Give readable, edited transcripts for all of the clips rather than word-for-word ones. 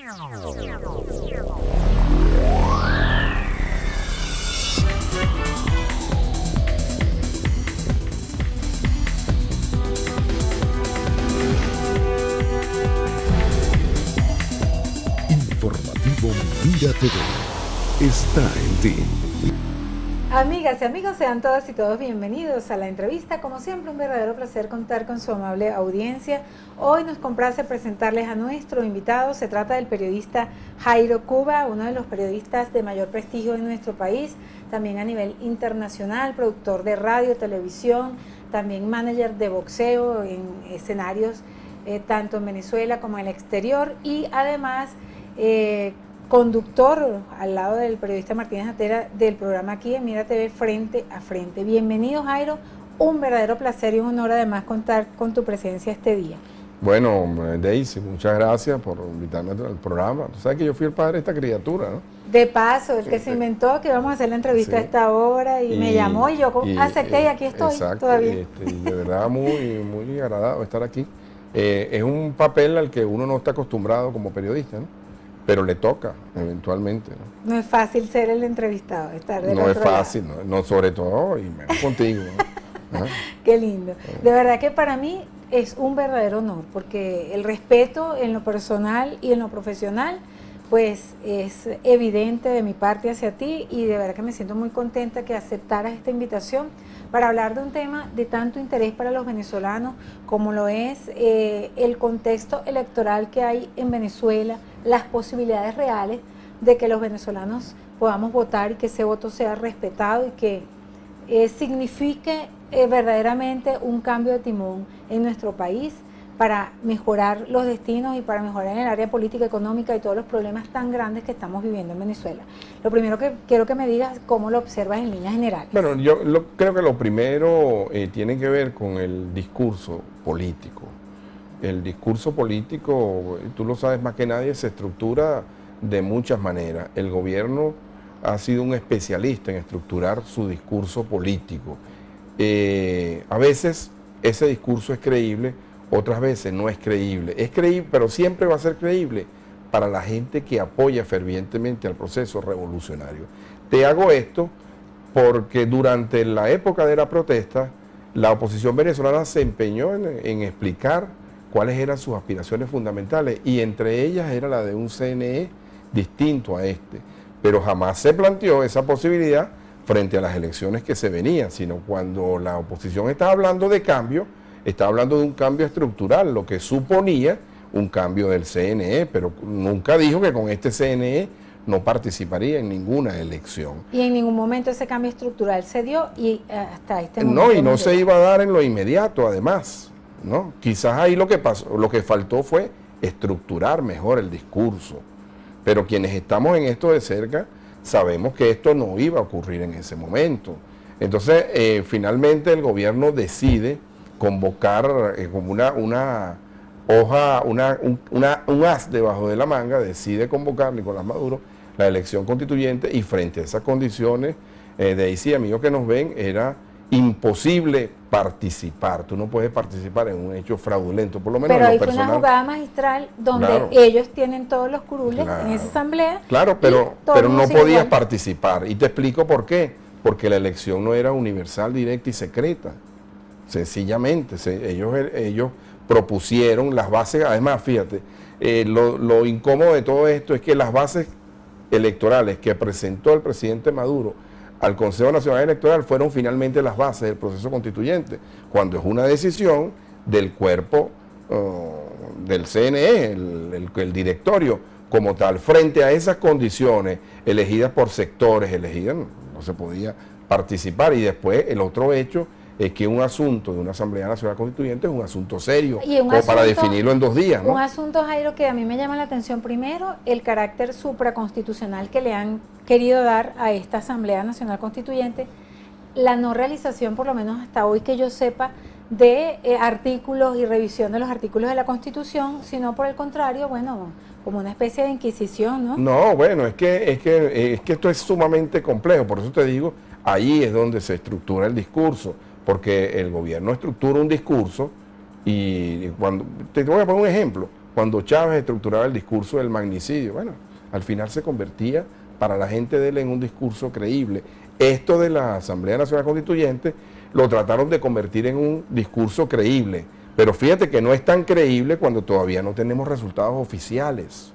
Informativo Mira TV está en ti. Amigas y amigos, sean todas y todos bienvenidos a la entrevista. Como siempre, un verdadero placer contar con su amable audiencia. Hoy nos complace presentarles a nuestro invitado. Se trata del periodista Jairo Cuba, uno de los periodistas de mayor prestigio en nuestro país, también a nivel internacional, productor de radio, televisión, también manager de boxeo en escenarios tanto en Venezuela como en el exterior, y además conductor al lado del periodista Martínez Atera del programa aquí en Mira TV Frente a Frente. Bienvenido, Jairo, un verdadero placer y un honor además contar con tu presencia este día. Bueno, Daisy, muchas gracias por invitarme al programa. Tú sabes que yo fui el padre de esta criatura, ¿no? De paso, el que se inventó que íbamos a hacer la entrevista a esta hora y me llamó y yo acepté y aquí estoy todavía. De verdad muy agradable estar aquí. Es un papel al que uno no está acostumbrado como periodista, ¿no? Pero le toca eventualmente, ¿no? No es fácil ser el entrevistado, estar del No otro es fácil, lado. no, sobre todo y menos contigo, ¿no? Qué lindo. De verdad que para mí es un verdadero honor, porque el respeto en lo personal y en lo profesional pues es evidente de mi parte hacia ti, y de verdad que me siento muy contenta que aceptaras esta invitación para hablar de un tema de tanto interés para los venezolanos como lo es el contexto electoral que hay en Venezuela, las posibilidades reales de que los venezolanos podamos votar y que ese voto sea respetado y que signifique verdaderamente un cambio de timón en nuestro país para mejorar los destinos y para mejorar en el área política, económica y todos los problemas tan grandes que estamos viviendo en Venezuela. Lo primero que quiero que me digas, ¿cómo lo observas en líneas generales? Bueno, yo creo que lo primero tiene que ver con el discurso político. El discurso político, tú lo sabes más que nadie, se estructura de muchas maneras. El gobierno ha sido un especialista en estructurar su discurso político. A veces ese discurso es creíble, otras veces no es creíble. Es creíble, pero siempre va a ser creíble para la gente que apoya fervientemente al proceso revolucionario. Te hago esto porque durante la época de la protesta, la oposición venezolana se empeñó en explicar cuáles eran sus aspiraciones fundamentales, y entre ellas era la de un CNE distinto a este. Pero jamás se planteó esa posibilidad frente a las elecciones que se venían, sino cuando la oposición estaba hablando de cambio, estaba hablando de un cambio estructural, lo que suponía un cambio del CNE, pero nunca dijo que con este CNE no participaría en ninguna elección. Y en ningún momento ese cambio estructural se dio, y hasta este momento. No, y no se iba a dar en lo inmediato, además, ¿no? Quizás ahí lo que pasó, lo que faltó fue estructurar mejor el discurso. Pero quienes estamos en esto de cerca sabemos que esto no iba a ocurrir en ese momento. Entonces, finalmente el gobierno decide convocar como una hoja, un as debajo de la manga, decide convocar Nicolás Maduro la elección constituyente, y frente a esas condiciones, Daisy, amigos que nos ven, era imposible participar. Tú no puedes participar en un hecho fraudulento, por lo menos pero en lo ahí personal. fue una jugada magistral donde Claro. ellos tienen todos los curules Claro. en esa asamblea. Claro, pero no sigue podías igual. participar. Y te explico por qué. Porque la elección no era universal, directa y secreta. Sencillamente, ellos propusieron las bases. Además, fíjate, lo incómodo de todo esto es que las bases electorales que presentó el presidente Maduro al Consejo Nacional Electoral fueron finalmente las bases del proceso constituyente, cuando es una decisión del cuerpo del CNE, el directorio como tal. Frente a esas condiciones elegidas por sectores, no se podía participar. Y después el otro hecho es que un asunto de una Asamblea Nacional Constituyente es un asunto serio, como para definirlo en 2 días, ¿no? Un asunto, Jairo, que a mí me llama la atención primero, el carácter supraconstitucional que le han querido dar a esta Asamblea Nacional Constituyente, la no realización, por lo menos hasta hoy que yo sepa, de artículos y revisión de los artículos de la Constitución, sino por el contrario, bueno, como una especie de inquisición, ¿no? No, bueno, es que esto es sumamente complejo, por eso te digo, ahí es donde se estructura el discurso, porque el gobierno estructura un discurso y cuando te voy a poner un ejemplo, cuando Chávez estructuraba el discurso del magnicidio, bueno, al final se convertía para la gente de él en un discurso creíble. Esto de la Asamblea Nacional Constituyente lo trataron de convertir en un discurso creíble, pero fíjate que no es tan creíble cuando todavía no tenemos resultados oficiales,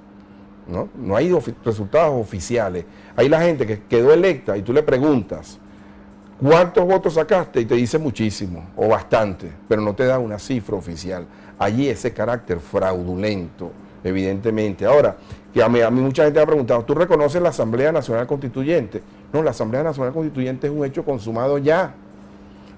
¿no? No hay resultados oficiales. Hay la gente que quedó electa y tú le preguntas, ¿cuántos votos sacaste? Y te dice muchísimo o bastante, pero no te da una cifra oficial. Allí ese carácter fraudulento, evidentemente. Ahora, que a mí mucha gente me ha preguntado, ¿tú reconoces la Asamblea Nacional Constituyente? No, la Asamblea Nacional Constituyente es un hecho consumado ya.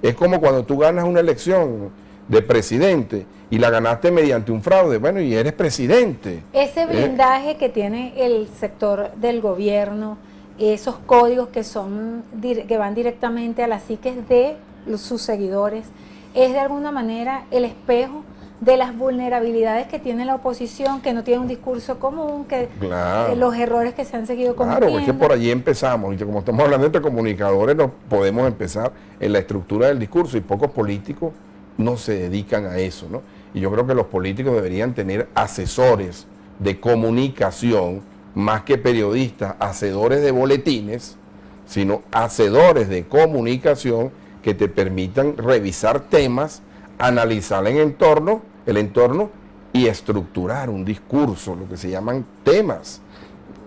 Es como cuando tú ganas una elección de presidente y la ganaste mediante un fraude, bueno, y eres presidente. Ese blindaje que tiene el sector del gobierno, esos códigos que van directamente a las psiques de sus seguidores, es de alguna manera el espejo de las vulnerabilidades que tiene la oposición, que no tiene un discurso común, que claro, los errores que se han seguido cometiendo. Claro, es que por allí empezamos, y como estamos hablando entre comunicadores, no podemos empezar en la estructura del discurso, y pocos políticos no se dedican a eso, ¿no? Y yo creo que los políticos deberían tener asesores de comunicación, más que periodistas, hacedores de boletines, sino hacedores de comunicación que te permitan revisar temas, analizar el entorno y estructurar un discurso, lo que se llaman temas.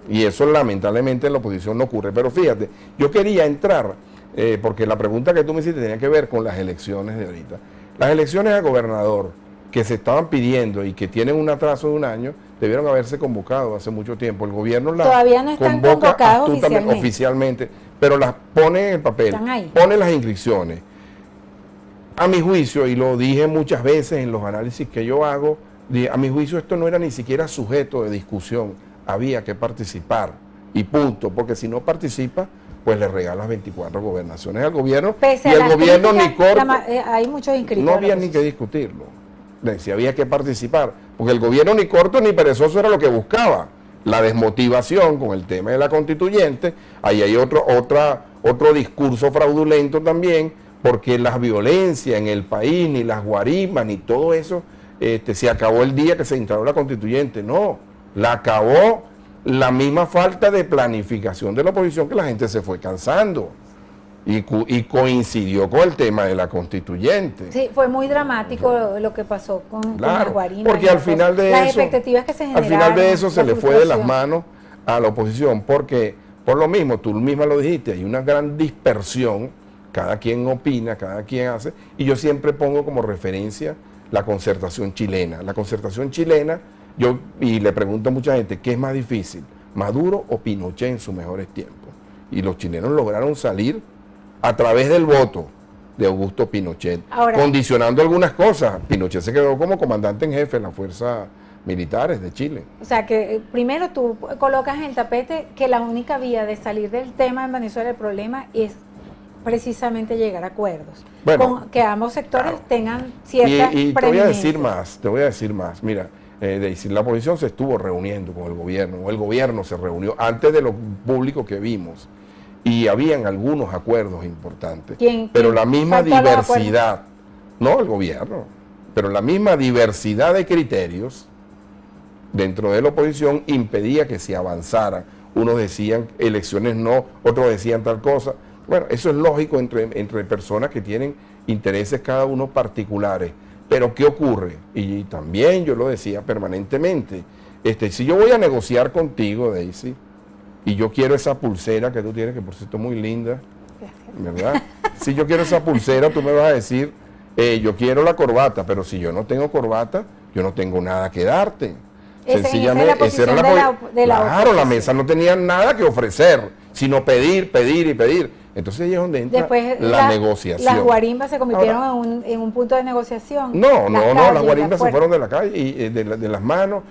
Y eso lamentablemente en la oposición no ocurre. Pero fíjate, yo quería entrar, porque la pregunta que tú me hiciste tenía que ver con las elecciones de ahorita. Las elecciones a gobernador que se estaban pidiendo y que tienen un atraso de un año, debieron haberse convocado hace mucho tiempo. El gobierno las todavía no están convocadas oficialmente, pero las pone en el papel, pone las inscripciones. A mi juicio, y lo dije muchas veces en los análisis que yo hago, a mi juicio esto no era ni siquiera sujeto de discusión, había que participar y punto, porque si no participa, pues le regalas 24 gobernaciones al gobierno. Pese y el gobierno ni corto, hay muchos inscritos. no había ni que discutirlo, si había que participar, porque el gobierno ni corto ni perezoso era lo que buscaba, la desmotivación con el tema de la constituyente. Ahí hay otro discurso fraudulento también, porque la violencia en el país, ni las guarimbas, ni todo eso, se acabó el día que se instaló la constituyente. No, la acabó la misma falta de planificación de la oposición, que la gente se fue cansando. Y coincidió con el tema de la constituyente. Sí, fue muy dramático lo que pasó con las guarimbas. Porque al final de las eso, expectativas que se generaron, al final de eso se le fue de las manos a la oposición, porque por lo mismo, tú misma lo dijiste, hay una gran dispersión, cada quien opina, cada quien hace, y yo siempre pongo como referencia la concertación chilena. La concertación chilena, y le pregunto a mucha gente, ¿qué es más difícil, Maduro o Pinochet en sus mejores tiempos? Y los chilenos lograron salir a través del voto de Augusto Pinochet, condicionando algunas cosas. Pinochet se quedó como comandante en jefe de las fuerzas militares de Chile. O sea que primero tú colocas en el tapete que la única vía de salir del tema en Venezuela, el problema es precisamente llegar a acuerdos, con que ambos sectores tengan cierta y te voy a decir más, mira, la oposición se estuvo reuniendo con el gobierno se reunió antes de lo público que vimos, y habían algunos acuerdos importantes, pero la misma diversidad, no el gobierno, pero la misma diversidad de criterios dentro de la oposición impedía que se avanzara. Unos decían elecciones no, otros decían tal cosa. Bueno, eso es lógico entre personas que tienen intereses cada uno particulares. Pero ¿qué ocurre? Y también yo lo decía permanentemente, si yo voy a negociar contigo, Daisy, y yo quiero esa pulsera que tú tienes, que por cierto es muy linda, ¿verdad? Si yo quiero esa pulsera, tú me vas a decir, yo quiero la corbata, pero si yo no tengo corbata, yo no tengo nada que darte. Sencillamente, esa era la claro, la mesa no tenía nada que ofrecer, sino pedir, pedir y pedir. Entonces ahí es donde entra la negociación. Las guarimbas se convirtieron en un punto de negociación. No, las guarimbas se fueron de la calle y de las manos.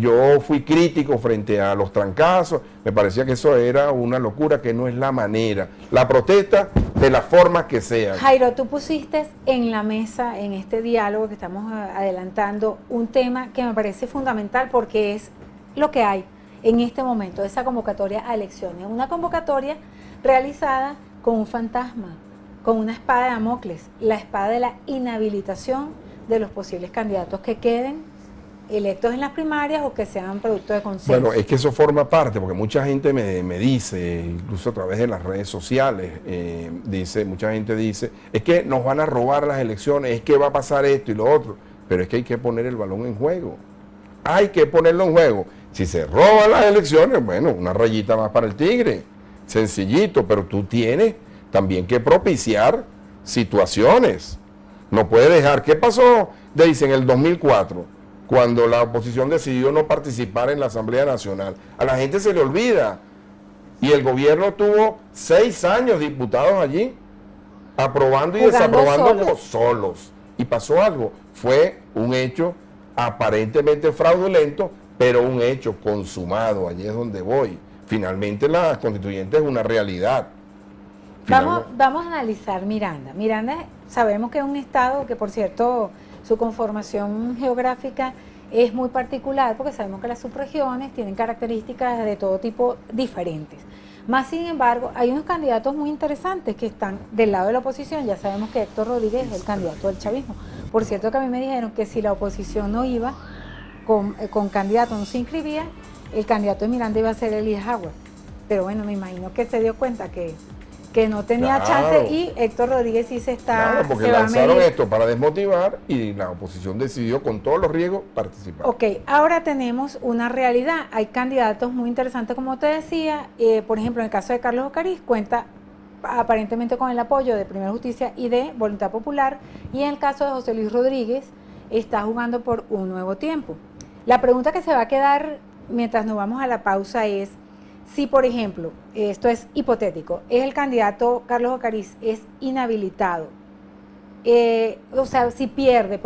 Yo fui crítico frente a los trancazos, me parecía que eso era una locura, que no es la manera. La protesta de la forma que sea. Jairo, tú pusiste en la mesa, en este diálogo que estamos adelantando, un tema que me parece fundamental porque es lo que hay en este momento, esa convocatoria a elecciones. Una convocatoria realizada con un fantasma, con una espada de Damocles, la espada de la inhabilitación de los posibles candidatos que queden electos en las primarias o que sean producto de consenso. Bueno, es que eso forma parte, porque mucha gente me dice, incluso a través de las redes sociales, mucha gente dice, es que nos van a robar las elecciones, es que va a pasar esto y lo otro, pero es que hay que poner el balón en juego. Hay que ponerlo en juego. Si se roban las elecciones, bueno, una rayita más para el tigre, sencillito, pero tú tienes también que propiciar situaciones. No puedes dejar. ¿Qué pasó, Daisy, en el 2004? Cuando la oposición decidió no participar en la Asamblea Nacional. A la gente se le olvida. Y el gobierno tuvo 6 años diputados allí, aprobando y desaprobando como solos. Y pasó algo. Fue un hecho aparentemente fraudulento, pero un hecho consumado. Allí es donde voy. Finalmente la constituyente es una realidad. Vamos a analizar Miranda. Miranda sabemos que es un estado que, por cierto, su conformación geográfica es muy particular, porque sabemos que las subregiones tienen características de todo tipo diferentes. Más sin embargo, hay unos candidatos muy interesantes que están del lado de la oposición. Ya sabemos que Héctor Rodríguez es el candidato del chavismo. Por cierto, que a mí me dijeron que si la oposición no iba con candidato, no se inscribía, el candidato de Miranda iba a ser Elías Howard. Pero bueno, me imagino que se dio cuenta que no tenía chance, y Héctor Rodríguez sí se está... Claro, porque lanzaron esto para desmotivar y la oposición decidió con todos los riesgos participar. Ok, ahora tenemos una realidad. Hay candidatos muy interesantes, como te decía. Por ejemplo, en el caso de Carlos Ocariz, cuenta aparentemente con el apoyo de Primera Justicia y de Voluntad Popular, y en el caso de José Luis Rodríguez, está jugando por un nuevo tiempo. La pregunta que se va a quedar mientras nos vamos a la pausa es: si, por ejemplo, esto es hipotético, es el candidato Carlos Ocariz, es inhabilitado, o sea, si pierde,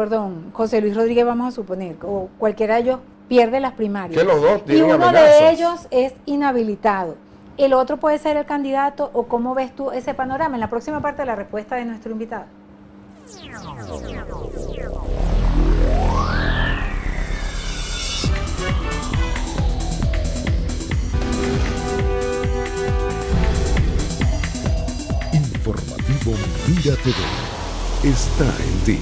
José Luis Rodríguez, vamos a suponer, o cualquiera de ellos pierde las primarias, que los dos tienen y uno amenazas. de ellos es inhabilitado, ¿el otro puede ser el candidato, o cómo ves tú ese panorama? En la próxima parte de la respuesta de nuestro invitado. Informativo Mira TV está en ti.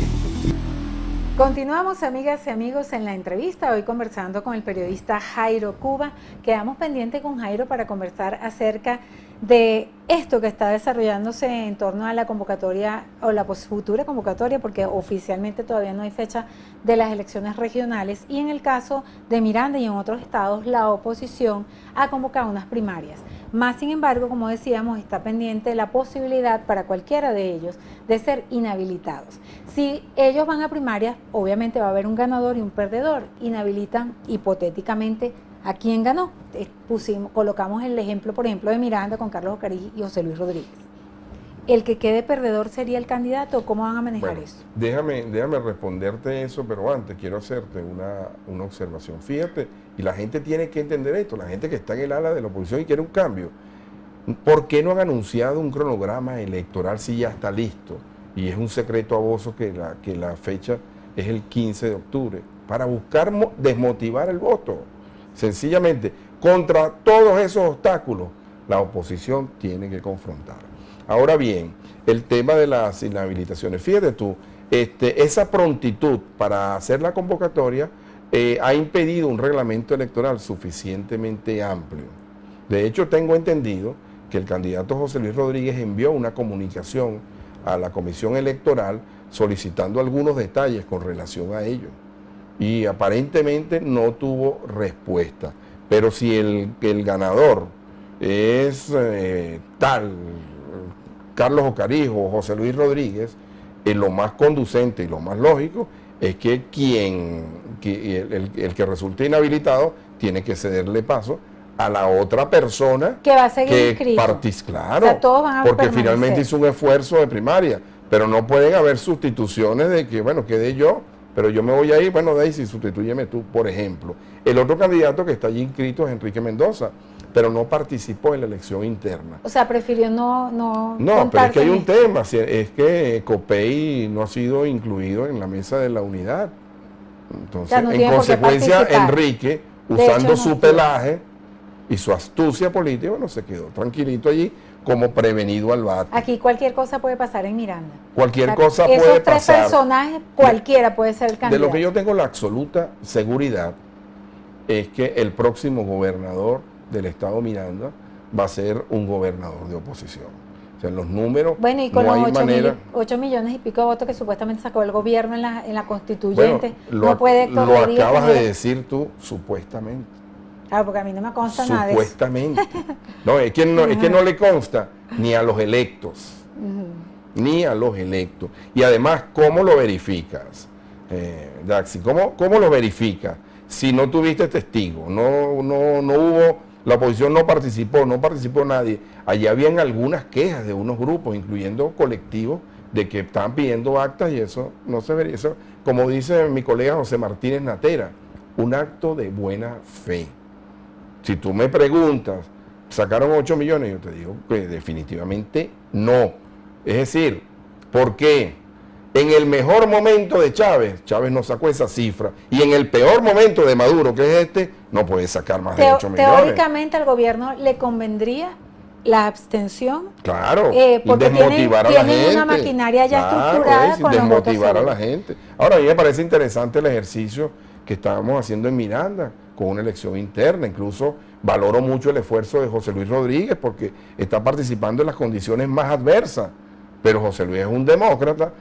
Continuamos, amigas y amigos, en la entrevista, hoy conversando con el periodista Jairo Cuba. Quedamos pendientes con Jairo para conversar acerca de esto que está desarrollándose en torno a la convocatoria o la futura convocatoria, porque oficialmente todavía no hay fecha, de las elecciones regionales, y en el caso de Miranda y en otros estados la oposición ha convocado unas primarias. Más sin embargo, como decíamos, está pendiente la posibilidad para cualquiera de ellos de ser inhabilitados. Si ellos van a primarias, obviamente va a haber un ganador y un perdedor. Inhabilitan hipotéticamente a quién ganó. Colocamos el ejemplo, por ejemplo, de Miranda con Carlos Ocariz y José Luis Rodríguez. ¿El que quede perdedor sería el candidato? ¿Cómo van a manejar eso? Déjame responderte eso, pero antes quiero hacerte una observación. Fíjate, y la gente tiene que entender esto, la gente que está en el ala de la oposición y quiere un cambio. ¿Por qué no han anunciado un cronograma electoral si ya está listo? Y es un secreto a voces que la fecha es el 15 de octubre, para buscar desmotivar el voto. Sencillamente, contra todos esos obstáculos, la oposición tiene que confrontar. Ahora bien, el tema de las inhabilitaciones, fíjate tú, esa prontitud para hacer la convocatoria ha impedido un reglamento electoral suficientemente amplio. De hecho, tengo entendido que el candidato José Luis Rodríguez envió una comunicación a la Comisión Electoral solicitando algunos detalles con relación a ello. Y aparentemente no tuvo respuesta. Pero si el ganador es Carlos Ocariz o José Luis Rodríguez, lo más conducente y lo más lógico es que el que resulte inhabilitado tiene que cederle paso a la otra persona que va a seguir inscrito. Claro, o sea, todos van a porque permanecer. Finalmente hizo un esfuerzo de primaria, pero no pueden haber sustituciones de que, bueno, quedé yo, pero yo me voy a ir, bueno, Daisy, sustitúyeme tú, por ejemplo. El otro candidato que está allí inscrito es Enrique Mendoza, pero no participó en la elección interna. O sea, prefirió no pero es que hay un tema, es que Copey no ha sido incluido en la mesa de la unidad. Entonces, o sea, no en consecuencia, Enrique, usando su pelaje, y su astucia política, bueno, se quedó tranquilito allí como prevenido al bate. Aquí cualquier cosa puede pasar en Miranda. Cualquier cosa puede esos tres pasar. personajes, cualquiera puede ser el De candidato. lo que yo tengo la absoluta seguridad es que el próximo gobernador del estado Miranda va a ser un gobernador de oposición. O sea, los números, Bueno, y con no los hay 8, manera. 8 millones y pico de votos que supuestamente sacó el gobierno en la constituyente, Bueno, no puede lo Héctor Rodríguez acabas de tener- decir tú, supuestamente. Claro, porque a mí no me consta nada de eso. Supuestamente. No, es que no le consta ni a los electos. Ni a los electos. Y además, ¿cómo lo verificas, Daxi? ¿Cómo lo verificas? Si no tuviste testigo, no hubo, la oposición no participó nadie. Allí habían algunas quejas de unos grupos, incluyendo colectivos, de que estaban pidiendo actas y eso no se vería. Eso, como dice mi colega José Martínez Natera, un acto de buena fe. Si tú me preguntas, ¿sacaron 8 millones? Yo te digo que definitivamente no. Es decir, ¿por qué? En el mejor momento de Chávez no sacó esa cifra. Y en el peor momento de Maduro, que es este, no puede sacar más de 8 millones. Teóricamente al gobierno le convendría la abstención. Claro, porque desmotivar a la gente. tienen una maquinaria ya estructurada con los votos desmotivar a la seguros. gente. Ahora, a mí me parece interesante el ejercicio que estábamos haciendo en Miranda con una elección interna. Incluso valoro mucho el esfuerzo de José Luis Rodríguez porque está participando en las condiciones más adversas. Pero José Luis es un demócrata.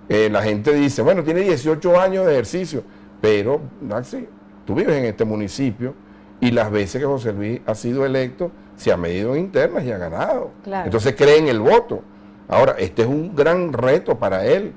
La gente dice, bueno, tiene 18 años de ejercicio, pero Maxi, tú vives en este municipio y las veces que José Luis ha sido electo se ha medido en internas y ha ganado. Claro. Entonces creen el voto. Ahora, este es un gran reto para él.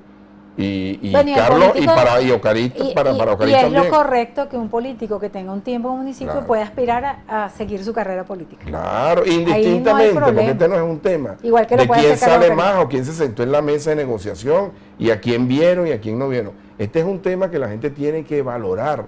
Y Bueno, y el Carlos político- y Ocarita, para y Ocarita es también. lo correcto que un político que tenga un tiempo en un municipio Claro. pueda aspirar a seguir su carrera política. Claro, Ahí indistintamente, no hay porque problema. este no es un tema Igual que lo de puede quién hacer Carlos sale Ocarita. más o quién se sentó en la mesa de negociación y a quién vieron y a quién no vieron. Este es un tema que la gente tiene que valorar,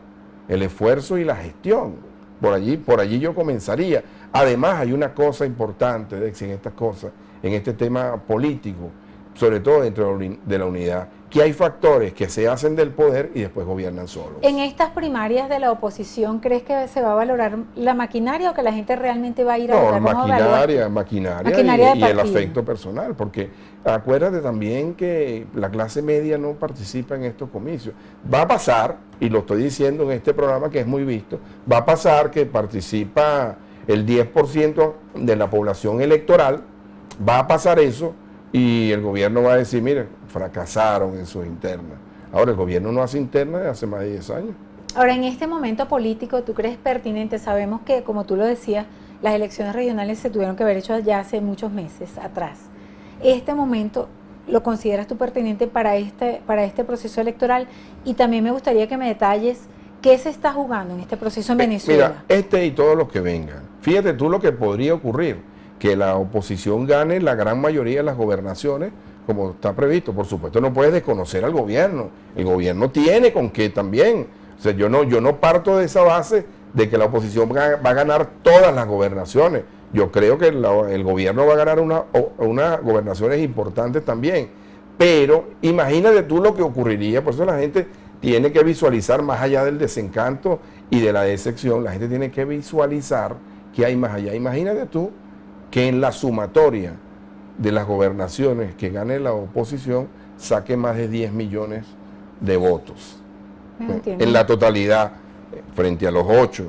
el esfuerzo y la gestión. Por allí yo comenzaría. Además, hay una cosa importante, Dexy, en estas cosas, en este tema político, sobre todo dentro de la unidad, que hay factores que se hacen del poder y después gobiernan solos. En estas primarias de la oposición, ¿crees que se va a valorar la maquinaria o que la gente realmente va a ir a No, votar? ¿Cómo evalúas? maquinaria de y el partido. afecto personal, porque acuérdate también que la clase media no participa en estos comicios. Va a pasar, y lo estoy diciendo en este programa que es muy visto, va a pasar que participa el 10% de la población electoral, va a pasar eso y el gobierno va a decir, mire, fracasaron en sus internas. Ahora, el gobierno no hace internas desde hace más de 10 años. Ahora, en este momento político, ¿tú crees pertinente? Sabemos que, como tú lo decías, las elecciones regionales se tuvieron que haber hecho ya hace muchos meses atrás. ¿Este momento lo consideras tú pertinente para este proceso electoral? Y también me gustaría que me detalles qué se está jugando en este proceso en Venezuela. Mira, y todos los que vengan. Fíjate tú lo que podría ocurrir, que la oposición gane la gran mayoría de las gobernaciones, como está previsto. Por supuesto, no puedes desconocer al gobierno. El gobierno tiene con qué también. O sea, yo no parto de esa base de que la oposición va a ganar todas las gobernaciones. Yo creo que el gobierno va a ganar unas gobernaciones importantes también. Pero imagínate tú lo que ocurriría, por eso la gente tiene que visualizar más allá del desencanto y de la decepción, la gente tiene que visualizar qué hay más allá. Imagínate tú que en la sumatoria de las gobernaciones que gane la oposición saque más de 10 millones de votos. No entiendo. En la totalidad, frente a los 8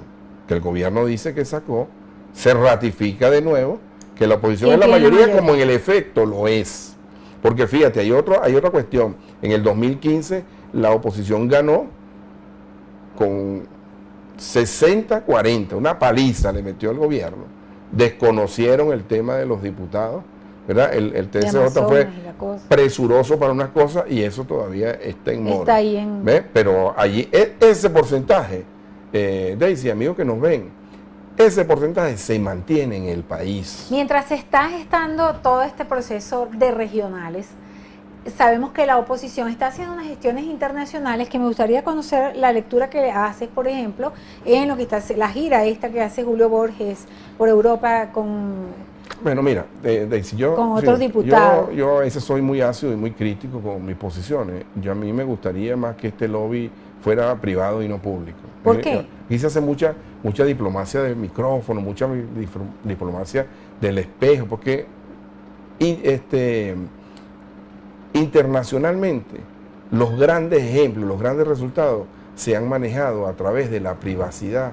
que el gobierno dice que sacó, se ratifica de nuevo que la oposición es la mayoría, como en el efecto lo es. Porque fíjate, hay otra cuestión. En el 2015 la oposición ganó con 60-40, una paliza le metió el gobierno. Desconocieron el tema de los diputados, ¿verdad? El TSJ fue presuroso para unas cosas y eso todavía está en mora. Está ahí en... ¿Ves? Pero allí, ese porcentaje, Daisy, amigos que nos ven, ese porcentaje se mantiene en el país. Mientras se está gestando todo este proceso de regionales, sabemos que la oposición está haciendo unas gestiones internacionales que me gustaría conocer la lectura que haces, por ejemplo, en lo que está la gira esta que hace Julio Borges por Europa con... Bueno, mira, Daisy, con otros diputados. Yo a veces soy muy ácido y muy crítico con mis posiciones. A mí me gustaría más que este lobby fuera privado y no público. ¿Por qué? Aquí se hace mucha diplomacia del micrófono, mucha diplomacia del espejo, porque internacionalmente los grandes ejemplos, los grandes resultados se han manejado a través de la privacidad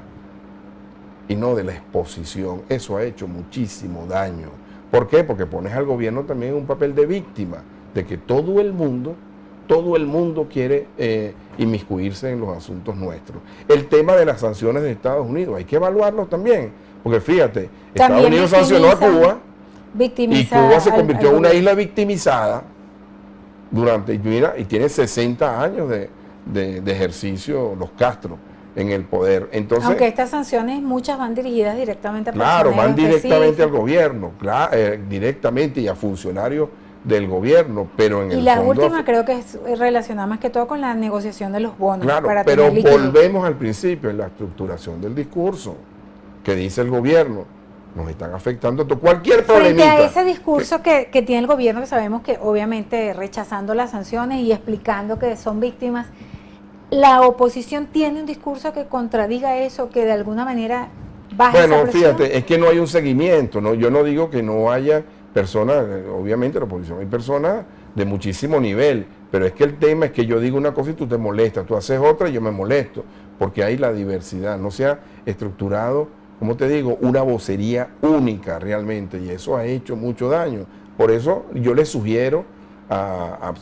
y no de la exposición. Eso ha hecho muchísimo daño. ¿Por qué? Porque pones al gobierno también en un papel de víctima, de que todo el mundo quiere inmiscuirse en los asuntos nuestros. El tema de las sanciones de Estados Unidos, hay que evaluarlo también, porque fíjate, Estados Unidos sancionó a Cuba y Cuba se convirtió en una isla victimizada y tiene 60 años de ejercicio los Castro en el poder. Entonces, aunque estas sanciones muchas van dirigidas directamente a claro, personeros van directamente específicos. al gobierno, directamente y a funcionarios del gobierno, pero en el Y la fondo, última creo que es relacionada más que todo con la negociación de los bonos. claro, para pero tener liquidez. volvemos al principio, en la estructuración del discurso que dice el gobierno, nos están afectando cualquier Frente problemita. a ese discurso que tiene el gobierno, que sabemos que obviamente rechazando las sanciones y explicando que son víctimas, la oposición tiene un discurso que contradiga eso, que de alguna manera baja esa Bueno, presión. fíjate, es que no hay un seguimiento, ¿no? Yo no digo que no haya personas, obviamente en la oposición hay personas de muchísimo nivel, pero es que el tema es que yo digo una cosa y tú te molestas, tú haces otra y yo me molesto, porque hay la diversidad, no se ha estructurado, como te digo, una vocería única realmente, y eso ha hecho mucho daño. Por eso yo les sugiero,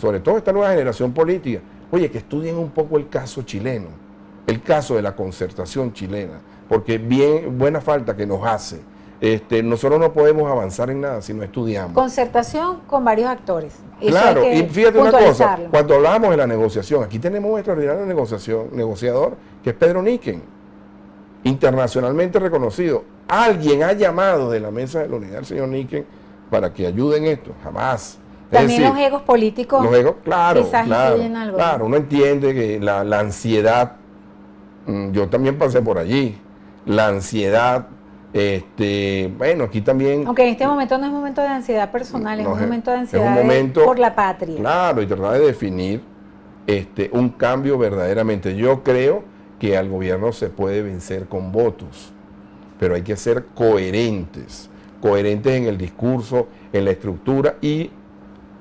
sobre todo a esta nueva generación política, oye, que estudien un poco el caso chileno, el caso de la concertación chilena, porque buena falta que nos hace. Nosotros no podemos avanzar en nada si no estudiamos. Concertación con varios actores. Eso Claro, hay que y fíjate una cosa, puntualizarlo. cuando hablábamos de la negociación, aquí tenemos un extraordinario negociador, que es Pedro Níquel, internacionalmente reconocido. ¿Alguien ha llamado de la mesa de la unidad al señor Níquel para que ayude en esto? Jamás. Es También decir, los egos políticos los egos, claro, quizás influyen algo. claro, uno entiende que la ansiedad, yo también pasé por allí, la ansiedad, bueno, aquí también... Aunque en este momento no es momento de ansiedad personal, es No, un momento de es ansiedad un momento, por la patria. Claro, y tratar de definir un cambio verdaderamente. Yo creo que al gobierno se puede vencer con votos, pero hay que ser coherentes en el discurso, en la estructura y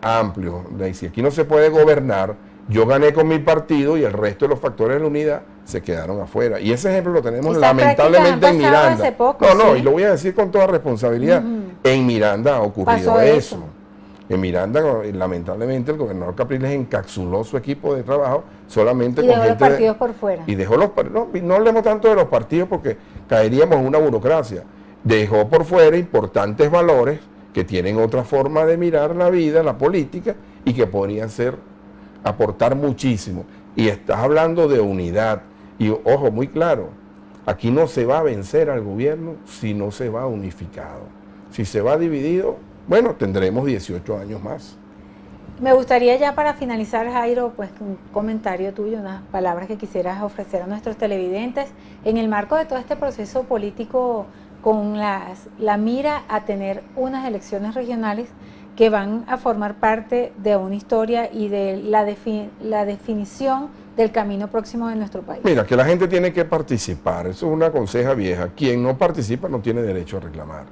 amplios. Si aquí no se puede gobernar, yo gané con mi partido y el resto de los factores de la unidad se quedaron afuera. Y ese ejemplo lo tenemos Esas lamentablemente prácticas en han pasado Miranda. hace poco, No, ¿sí? y lo voy a decir con toda responsabilidad. En Miranda ha ocurrido Pasó eso. eso. En Miranda, lamentablemente, el gobernador Capriles encapsuló su equipo de trabajo solamente Y con dejó los gente de- partidos por fuera. y dejó no hablemos tanto de los partidos porque caeríamos en una burocracia. Dejó por fuera importantes valores que tienen otra forma de mirar la vida, la política, y que podrían aportar muchísimo. Y estás hablando de unidad. Y ojo, muy claro, aquí no se va a vencer al gobierno si no se va unificado. Si se va dividido, bueno, tendremos 18 años más. Me gustaría ya para finalizar, Jairo, pues un comentario tuyo, unas palabras que quisieras ofrecer a nuestros televidentes en el marco de todo este proceso político con la mira a tener unas elecciones regionales que van a formar parte de una historia y de la definición del camino próximo de nuestro país. Mira, que la gente tiene que participar, eso es una conseja vieja. Quien no participa no tiene derecho a reclamar.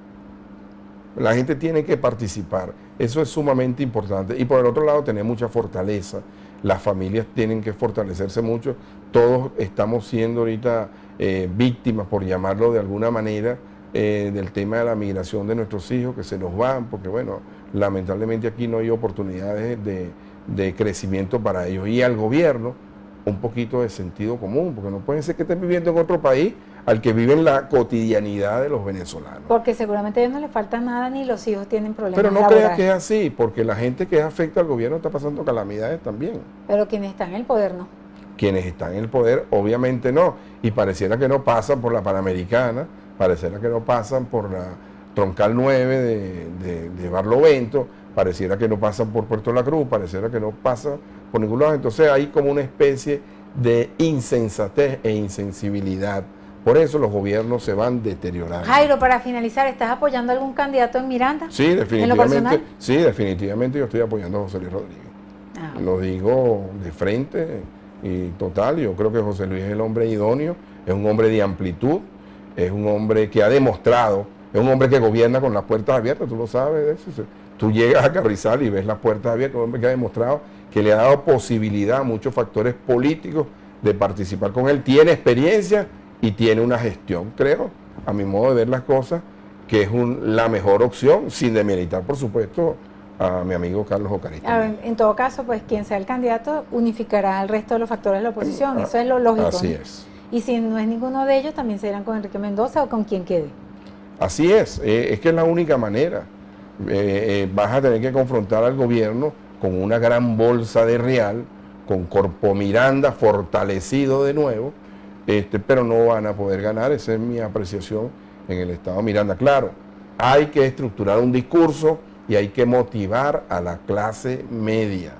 La gente tiene que participar, eso es sumamente importante. Y por el otro lado, tener mucha fortaleza. Las familias tienen que fortalecerse mucho. Todos estamos siendo ahorita víctimas, por llamarlo de alguna manera, del tema de la migración de nuestros hijos que se nos van, porque bueno, lamentablemente aquí no hay oportunidades de crecimiento para ellos. Y al gobierno, un poquito de sentido común, porque no puede ser que estén viviendo en otro país al que viven la cotidianidad de los venezolanos. Porque seguramente a ellos no les falta nada ni los hijos tienen problemas Pero no laborales. creas que es así, porque la gente que afecta al gobierno está pasando calamidades también. Pero quienes están en el poder no. Quienes están en el poder, obviamente no. Y pareciera que no pasan por la Panamericana, pareciera que no pasan por la Troncal 9 de Barlovento, pareciera que no pasan por Puerto La Cruz, pareciera que no pasan por ningún lado. Entonces hay como una especie de insensatez e insensibilidad. Por eso los gobiernos se van deteriorando. Jairo, para finalizar, ¿estás apoyando a algún candidato en Miranda? Sí, ¿En lo definitivamente. personal? Sí, definitivamente yo estoy apoyando a José Luis Rodríguez. Ah, Lo digo de frente, Y total, yo creo que José Luis es el hombre idóneo, es un hombre de amplitud, es un hombre que ha demostrado, es un hombre que gobierna con las puertas abiertas, tú lo sabes de eso. Tú llegas a Carrizal y ves las puertas abiertas, un hombre que ha demostrado que le ha dado posibilidad a muchos factores políticos de participar con él, tiene experiencia y tiene una gestión, creo, a mi modo de ver las cosas, que es la mejor opción, sin demeritar, por supuesto, a mi amigo Carlos Ocarí. En todo caso, pues quien sea el candidato unificará al resto de los factores de la oposición, eso es lo lógico. Así ¿no? es. Y si no es ninguno de ellos, también se irán con Enrique Mendoza o con quien quede. Así es que es la única manera. Vas a tener que confrontar al gobierno con una gran bolsa de real, con Corpo Miranda fortalecido de nuevo, pero no van a poder ganar, esa es mi apreciación en el Estado Miranda. Claro, hay que estructurar un discurso y hay que motivar a la clase media,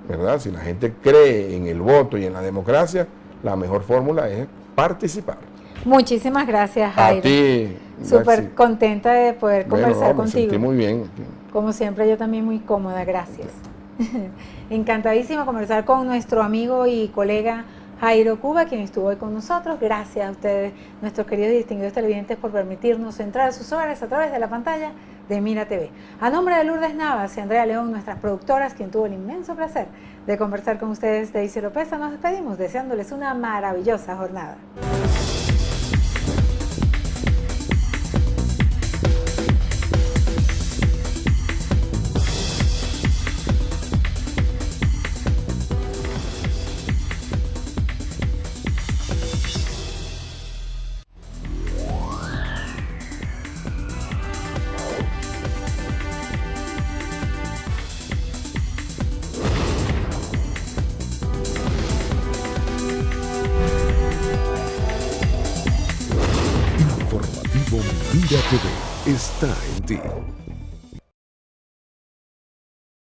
¿verdad? Si la gente cree en el voto y en la democracia, la mejor fórmula es participar. Muchísimas gracias, Jairo. A ti. Súper contenta de poder conversar me contigo. sentí muy bien. Como siempre, yo también muy cómoda, gracias. Encantadísima conversar con nuestro amigo y colega Jairo Cuba, quien estuvo hoy con nosotros. Gracias a ustedes, nuestros queridos y distinguidos televidentes, por permitirnos entrar a sus hogares a través de la pantalla de Mira TV. A nombre de Lourdes Navas y Andrea León, nuestras productoras, quien tuvo el inmenso placer de conversar con ustedes, Daisy Lopeza, nos despedimos deseándoles una maravillosa jornada. Informativo Mira TV está en ti.